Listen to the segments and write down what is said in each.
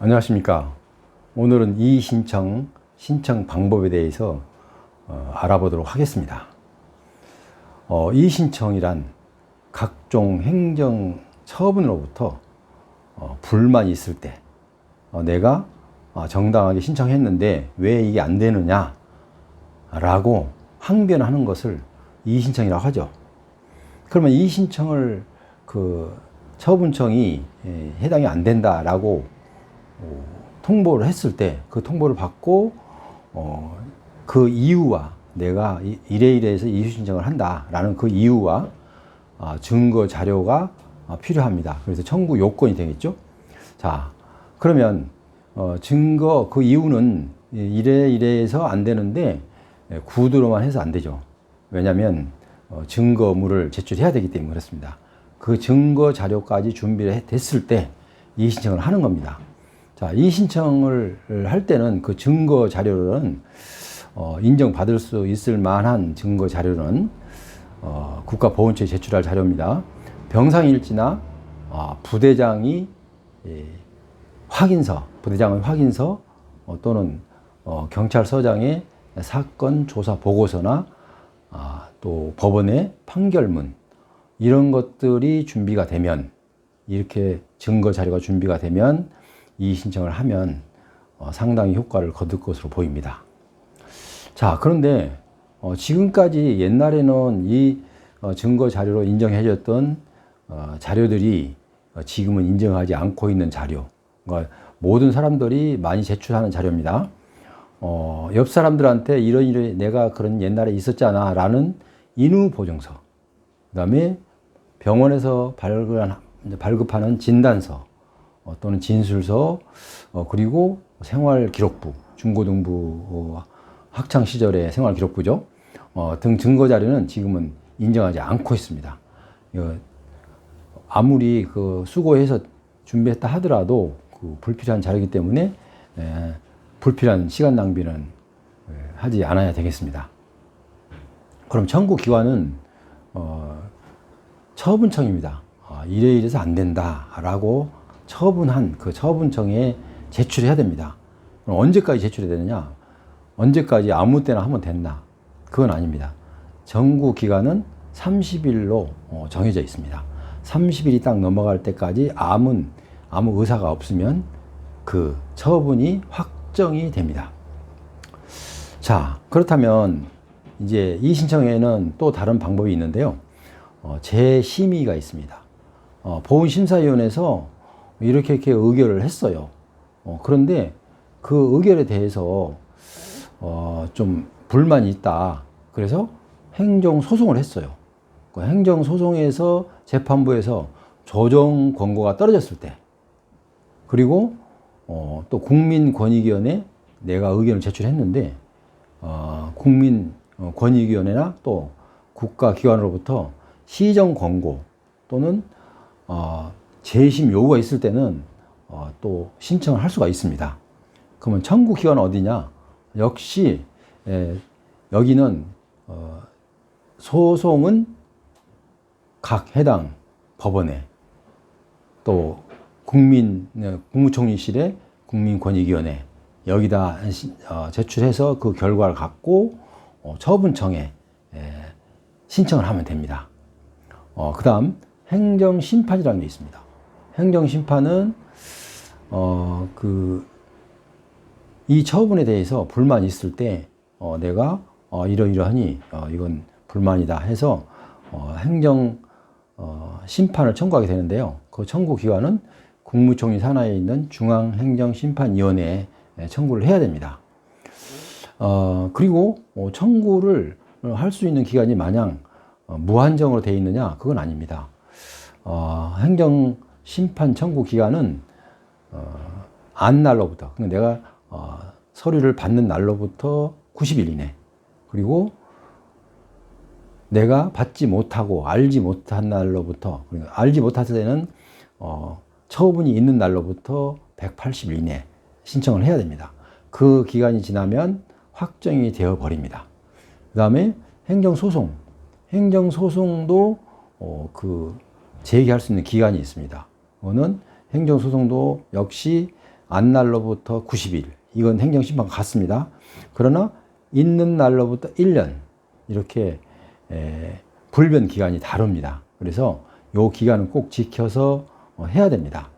안녕하십니까. 오늘은 이의신청 신청 방법에 대해서 알아보도록 하겠습니다. 이의신청이란 각종 행정 처분으로부터 불만이 있을 때 내가 정당하게 신청했는데 왜 이게 안 되느냐 라고 항변하는 것을 이의신청이라고 하죠. 그러면 이의신청을 처분청이 해당이 안 된다라고 통보를 했을 때 그 통보를 받고 그 이유와 내가 이래이래해서 이의신청을 한다라는 그 이유와 증거 자료가 필요합니다. 그래서 청구 요건이 되겠죠. 자, 그러면 증거 그 이유는 이래이래해서 안 되는데 구두로만 해서 안 되죠. 왜냐하면 증거물을 제출해야 되기 때문에 그렇습니다. 그 증거 자료까지 준비를 됐을 때 이의신청을 하는 겁니다. 자, 이의신청을 할 때는 그 증거 자료는 인정받을 수 있을 만한 증거 자료는 국가보훈처에 제출할 자료입니다. 병상일지나 부대장의 확인서 또는 경찰서장의 사건 조사 보고서나 또 법원의 판결문 이런 것들이 준비가 되면 이렇게 증거 자료가 준비가 되면 이의신청을 하면 상당히 효과를 거둘 것으로 보입니다. 자, 그런데 지금까지 옛날에는 이 증거 자료로 인정해줬던 자료들이 지금은 인정하지 않고 있는 자료, 그러니까 모든 사람들이 많이 제출하는 자료입니다. 옆 사람들한테 이런 내가 그런 옛날에 있었잖아 라는 인후보증서, 그 다음에 병원에서 발급하는 진단서 또는 진술서, 그리고 생활기록부, 중고등부 학창시절의 생활기록부죠. 등 증거자료는 지금은 인정하지 않고 있습니다. 아무리 수고해서 준비했다 하더라도 불필요한 자료이기 때문에 불필요한 시간 낭비는 하지 않아야 되겠습니다. 그럼 청구기관은 처분청입니다. 이래이래서 안 된다라고 처분한 그 처분청에 제출해야 됩니다. 그럼 언제까지 제출해야 되느냐? 언제까지 아무 때나 하면 됐나? 그건 아닙니다. 정구기간은 30일로 정해져 있습니다. 30일이 딱 넘어갈 때까지 아무 의사가 없으면 그 처분이 확정이 됩니다. 자, 그렇다면 이제 이 신청에는 또 다른 방법이 있는데요. 재심의가 있습니다. 보훈심사위원회에서 이렇게 의결을 했어요. 그런데 그 의결에 대해서 좀 불만이 있다. 그래서 행정소송을 했어요. 그 행정소송에서 재판부에서 조정 권고가 떨어졌을 때, 그리고 또 국민권익위원회 내가 의견을 제출했는데 국민권익위원회나 또 국가기관으로부터 시정 권고 또는 재심 요구가 있을 때는 또 신청을 할 수가 있습니다. 그러면 청구기관은 어디냐? 역시 여기는 소송은 각 해당 법원에 또 국무총리실의 국민권익위원회 여기다 제출해서 그 결과를 갖고 처분청에 신청을 하면 됩니다. 그 다음 행정심판이라는 게 있습니다. 행정심판은 이 처분에 대해서 불만이 있을 때 내가 이러이러하니 이건 불만이다 해서 행정 심판을 청구하게 되는데요. 그 청구 기관은 국무총리 산하에 있는 중앙행정심판위원회에 청구를 해야 됩니다. 그리고 청구를 할 수 있는 기간이 마냥 무한정으로 되어 있느냐? 그건 아닙니다. 행정심판 청구 기간은 안 날로부터, 그러니까 내가 서류를 받는 날로부터 90일 이내, 그리고 내가 받지 못하고 알지 못한 날로부터, 그러니까 알지 못할 때는 처분이 있는 날로부터 180일 이내 신청을 해야 됩니다. 그 기간이 지나면 확정이 되어 버립니다. 그 다음에 행정소송도 제기할 수 있는 기간이 있습니다. 그거는 행정소송도 역시 안날로부터 90일. 이건 행정심판 같습니다. 그러나 있는 날로부터 1년. 이렇게 불변 기간이 다릅니다. 그래서 요 기간은 꼭 지켜서 해야 됩니다.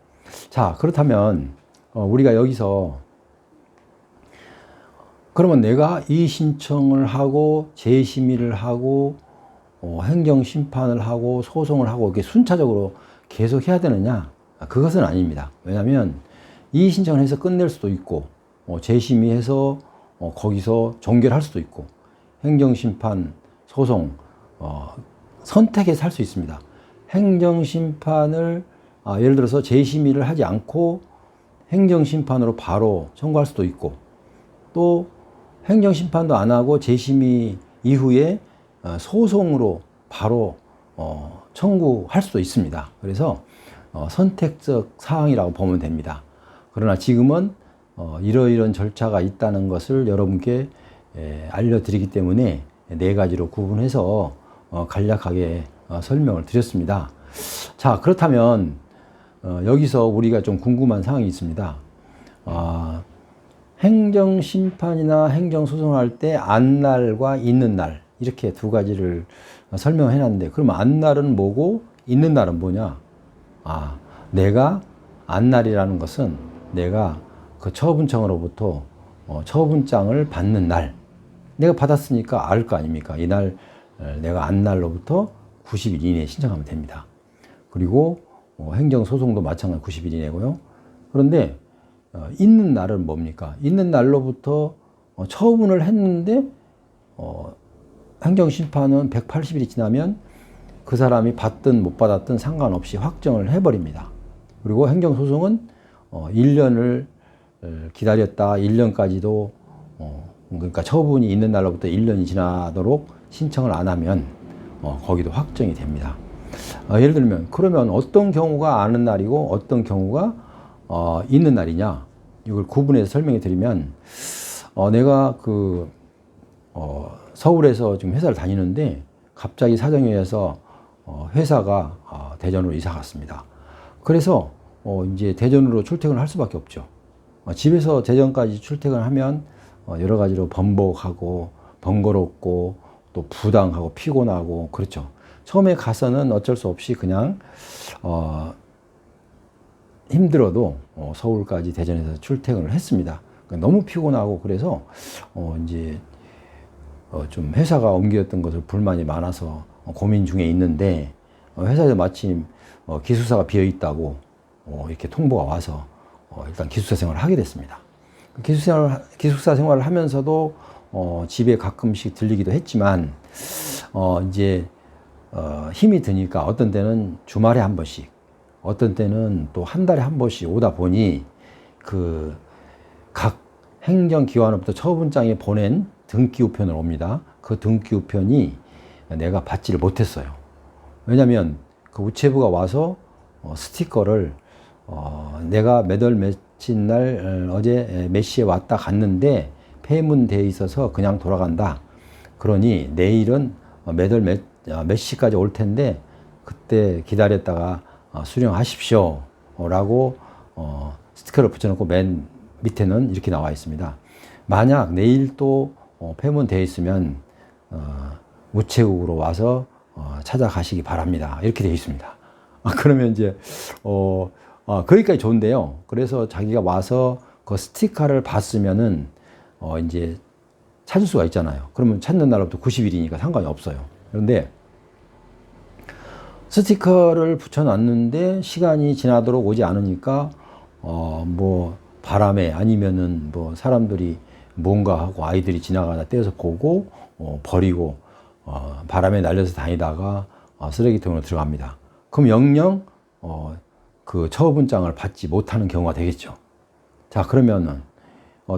자, 그렇다면 우리가 여기서 그러면 내가 이의 신청을 하고 재심의를 하고 행정심판을 하고 소송을 하고 이렇게 순차적으로 계속 해야 되느냐? 그것은 아닙니다. 왜냐하면 이의 신청을 해서 끝낼 수도 있고 재심의해서 거기서 종결할 수도 있고 행정심판, 소송 선택해서 할 수 있습니다. 행정심판을 예를 들어서 재심의를 하지 않고 행정심판으로 바로 청구할 수도 있고 또 행정심판도 안 하고 재심의 이후에 소송으로 바로 청구할 수도 있습니다. 그래서 선택적 사항이라고 보면 됩니다. 그러나 지금은 이러이러한 절차가 있다는 것을 여러분께 알려드리기 때문에 네 가지로 구분해서 간략하게 설명을 드렸습니다. 자, 그렇다면 여기서 우리가 좀 궁금한 사항이 있습니다. 행정심판이나 행정소송할 때 안날과 있는 날 이렇게 두 가지를 설명해 놨는데 그럼 안날은 뭐고 있는 날은 뭐냐? 내가 안날이라는 것은 내가 그 처분청으로부터 처분장을 받는 날 내가 받았으니까 알 거 아닙니까? 이날 내가 안날로부터 90일 이내에 신청하면 됩니다. 그리고 행정소송도 마찬가지 90일 이내고요. 그런데 있는 날은 뭡니까? 있는 날로부터 처분을 했는데 행정심판은 180일이 지나면 그 사람이 받든 못 받았든 상관없이 확정을 해버립니다. 그리고 행정소송은 1년을 기다렸다 1년까지도 그러니까 처분이 있는 날로부터 1년이 지나도록 신청을 안 하면 거기도 확정이 됩니다. 예를 들면 그러면 어떤 경우가 아는 날이고 어떤 경우가 있는 날이냐 이걸 구분해서 설명해 드리면 내가 서울에서 지금 회사를 다니는데 갑자기 사정에 의해서 회사가 대전으로 이사 갔습니다. 그래서 이제 대전으로 출퇴근을 할 수밖에 없죠. 집에서 대전까지 출퇴근하면 여러 가지로 번복하고 번거롭고 또 부당하고 피곤하고 그렇죠. 처음에 가서는 어쩔 수 없이 그냥 힘들어도 서울까지 대전에서 출퇴근을 했습니다. 그러니까 너무 피곤하고 그래서 이제 좀 회사가 옮겼던 것을 불만이 많아서 고민 중에 있는데 회사에서 마침 기숙사가 비어 있다고 이렇게 통보가 와서 일단 기숙사 생활을 하게 됐습니다. 기숙사 생활을 하면서도 집에 가끔씩 들리기도 했지만 이제 힘이 드니까 어떤 때는 주말에 한 번씩 어떤 때는 또 한 달에 한 번씩 오다 보니 그 각 행정기관으로부터 처분장에 보낸 등기우편을 옵니다. 그 등기우편이 내가 받지를 못했어요. 왜냐하면 그 우체부가 와서 스티커를 내가 몇 월 며칠 날 어제 몇 시에 왔다 갔는데 폐문되어 있어서 그냥 돌아간다. 그러니 내일은 몇 월 몇 시까지 올 텐데 그때 기다렸다가 수령하십시오 라고 스티커를 붙여놓고 맨 밑에는 이렇게 나와 있습니다. 만약 내일 또 폐문되어 있으면 우체국으로 와서 찾아가시기 바랍니다. 이렇게 되어 있습니다. 그러면 이제 거기까지 좋은데요. 그래서 자기가 와서 그 스티커를 봤으면은 이제 찾을 수가 있잖아요. 그러면 찾는 날부터 90일이니까 상관이 없어요. 그런데 스티커를 붙여놨는데 시간이 지나도록 오지 않으니까 뭐 바람에 아니면은 뭐 사람들이 뭔가 하고 아이들이 지나가다 떼어서 보고 버리고 바람에 날려서 다니다가 쓰레기통으로 들어갑니다. 그럼 영영 그 처분장을 받지 못하는 경우가 되겠죠. 자, 그러면은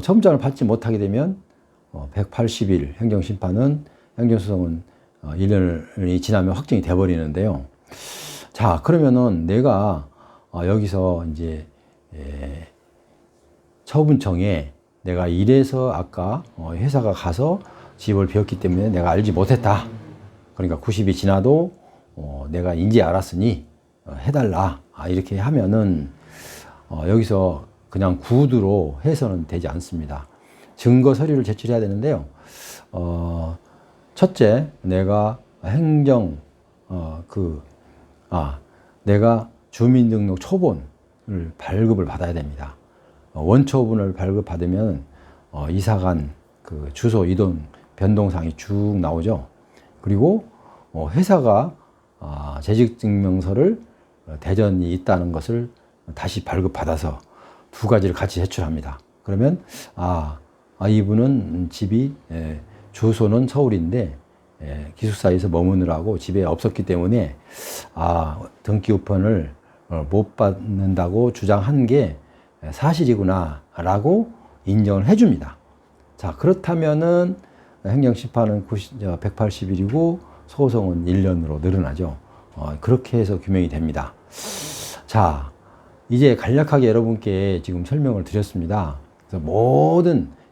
처분장을 받지 못하게 되면 180일 행정심판은 행정소송은 1년이 지나면 확정이 돼 버리는데요. 자, 그러면은 내가 여기서 이제 처분청에 내가 이래서 아까 회사가 가서 집을 비웠기 때문에 내가 알지 못했다. 그러니까 90이 지나도 내가 인지 알았으니 해달라. 이렇게 하면은 여기서 그냥 구두로 해서는 되지 않습니다. 증거 서류를 제출해야 되는데요. 첫째, 내가 내가 주민등록 초본을 발급을 받아야 됩니다. 원초본을 발급받으면 이사간 그 주소 이동 변동사항이 쭉 나오죠. 그리고 회사가 재직증명서를 대전이 있다는 것을 다시 발급받아서 두 가지를 같이 제출합니다. 그러면 이분은 집이 주소는 서울인데 기숙사에서 머무느라고 집에 없었기 때문에 등기 우편을 못 받는다고 주장한 게 사실이구나 라고 인정을 해줍니다. 자, 그렇다면은 행정심판은 180일이고 소송은 1년으로 늘어나죠. 그렇게 해서 규명이 됩니다. 자, 이제 간략하게 여러분께 지금 설명을 드렸습니다. 그래서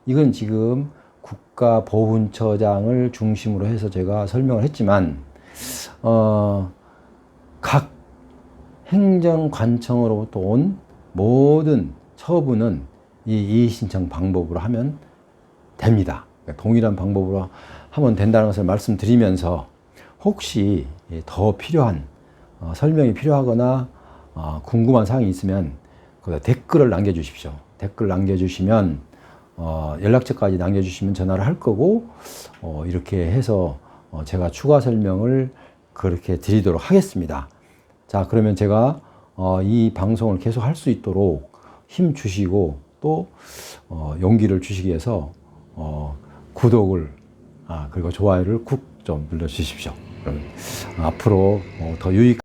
이건 지금 국가보훈처장을 중심으로 해서 제가 설명을 했지만, 각 행정관청으로부터 온 모든 처분은 이 이의신청 방법으로 하면 됩니다. 동일한 방법으로 하면 된다는 것을 말씀드리면서 혹시 더 필요한 설명이 필요하거나 궁금한 사항이 있으면 댓글을 남겨주십시오. 댓글 남겨주시면 연락처까지 남겨주시면 전화를 할 거고 이렇게 해서 제가 추가 설명을 그렇게 드리도록 하겠습니다. 자, 그러면 제가 이 방송을 계속 할 수 있도록 힘 주시고 또 용기를 주시기 위해서 구독을 그리고 좋아요를 꾹 좀 눌러주십시오. 그러면 앞으로 더 유익한